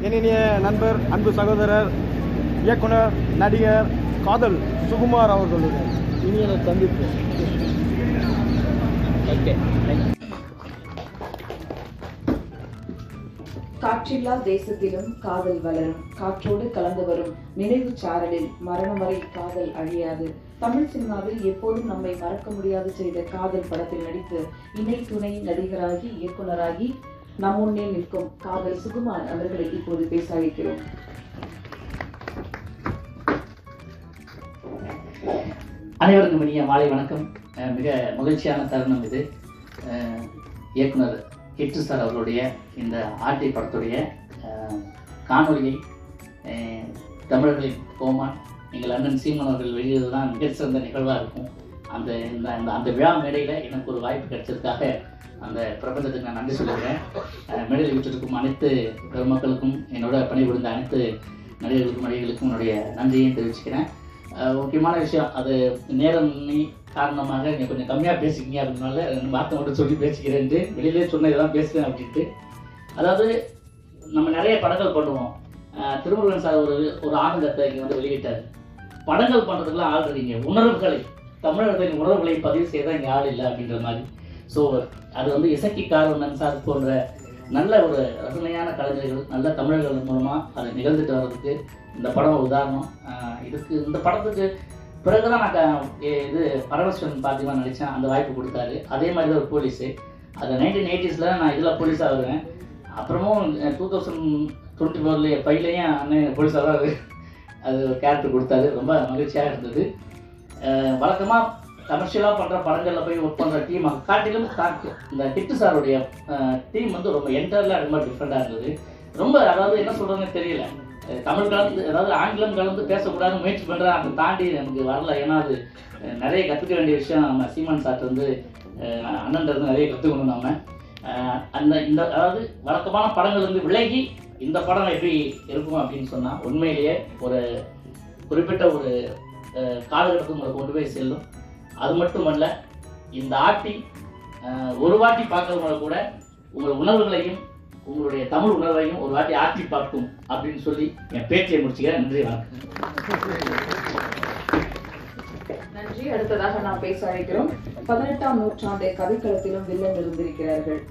இனிய நண்பர், அன்பு சகோதரர், இயக்குனர், நடிகர், காதல் சுகுமார் அவர்களுடைய இனிய சந்திப்பு. காற்றில்லா தேசத்திலும் காதல் வளரும், காற்றோடு கலந்து வரும் நினைவு சாரலில் மரணம் வரை காதல் அழியாது. தமிழ் சினிமாவில் எப்போதும் நம்மை மறக்க முடியாது செய்த காதல் படத்தில் நடித்து இணை துணை நடிகராகி இயக்குனராகி நம் முன்னே நிற்கும் காதல் சுகுமார் அவர்களை இப்போது பேச அழைக்கிறோம். அனைவருக்கும் இனிய மாலை வணக்கம். மிக மகிழ்ச்சியான தருணம் இது. இயக்குனர் கிட்டு சார் அவர்களுடைய இந்த ஆர்டி படத்துடைய காணொலியை தமிழர்களின் கோமான் எங்கள் அண்ணன் சீமன் அவர்கள் வெளியிடுவது தான் மிகச்சிறந்த நிகழ்வாக இருக்கும். அந்த விழா மேடையில் எனக்கு ஒரு வாய்ப்பு கிடைச்சதுக்காக அந்த பிரபஞ்சத்துக்கு நான் நன்றி சொல்லுகிறேன். மேடையில் வீட்டிற்கும் அனைத்து பெருமக்களுக்கும் என்னோட பணிபுரிந்த அனைத்து நடிகர்களுக்கும் நடிகர்களுக்கும் என்னுடைய நன்றியையும் தெரிவிச்சுக்கிறேன். முக்கியமான விஷயம், அது நேரம் காரணமாக நீங்கள் கொஞ்சம் கம்மியாக பேசிக்கிங்க அப்படின்னால 2 வார்த்தை மட்டும் சொல்லி பேசிக்கிறேன்ட்டு வெளியிலே சொன்ன இதெல்லாம் பேசுகிறேன் அப்படின்ட்டு. அதாவது நம்ம நிறைய படங்கள் பண்ணுவோம். திருமுருகன் சார் ஒரு ஆனந்தத்தை இங்கே வந்து வெளியிட்டார். படங்கள் பண்ணுறதுக்குலாம் ஆள் இருக்கீங்க, உணர்வுகளை தமிழர்களின் உணர்வுகளை பதிவு செய்தால் இங்கே ஆள் இல்லை அப்படின்ற மாதிரி. ஸோ அது வந்து இசக்கி கார்வண்ணன் சார் போன்ற நல்ல ஒரு ரசனையான கலைஞர்கள், நல்ல தமிழர்கள் மூலமாக அதை நிகழ்ந்துட்டு வர்றதுக்கு இந்த படம் ஒரு உதாரணம். இந்த படத்துக்கு பிறகுதான் நான் இது பரமேஸ்வரன் பார்த்தீங்கன்னா நடித்தேன். அந்த வாய்ப்பு கொடுத்தாரு. அதே மாதிரி தான் ஒரு போலீஸு. அது 1980s நான் இதில் போலீஸாக வருவேன். அப்புறமும் 2024 அண்ணன் போலீஸாக தான் அது ஒரு கேரக்டர் கொடுத்தாரு. ரொம்ப மகிழ்ச்சியாக இருந்தது. வழக்கமாக கமர்ஷியலாக பண்ணுற படங்களில் போய் ஒர்க் பண்ணுற டீம் காட்டிலும் இந்த கிட்டு சாருடைய டீம் வந்து ரொம்ப என்டர்ல ரொம்ப டிஃப்ரெண்ட்டாக இருந்தது. ரொம்ப அதாவது என்ன சொல்கிறதுன்னு தெரியல. தமிழ் கலந்து அதாவது ஆங்கிலம் கலந்து பேசக்கூடாதுன்னு முயற்சி பண்ணுறேன். அதை தாண்டி நமக்கு வரல. ஏன்னா அது நிறைய கற்றுக்க வேண்டிய விஷயம். நம்ம சீமான் சார்ட்டு வந்து அண்ணன்றது நிறைய கற்றுக்கணும். நம்ம அதாவது வழக்கமான படங்கள் வந்து விலகி இந்த படம் எப்படி இருக்கும் அப்படின்னு சொன்னால் உண்மையிலேயே ஒரு குறிப்பிட்ட ஒரு காலகட்டத்துக்கு உங்களை கொண்டு போய் செல்லும். அது மட்டுமல்ல, இந்த ஆர்டி ஒரு வாட்டி பார்க்கறவங்களை கூட உங்கள் உணர்வுகளையும் உங்களுடைய தமிழ் உணர்வையும் ஒரு வாட்டி ஆர்டி பார்க்கும் அப்படின்னு சொல்லி என் பேச்சை முடிச்சுக்கிறேன். நன்றி, வணக்கம். நன்றி. அடுத்ததாக நாம் பேச அழைக்கிறோம். 18ஆம் நூற்றாண்டு கதைக்களத்திலும் வில்லன் இருந்திருக்கிறார்கள்.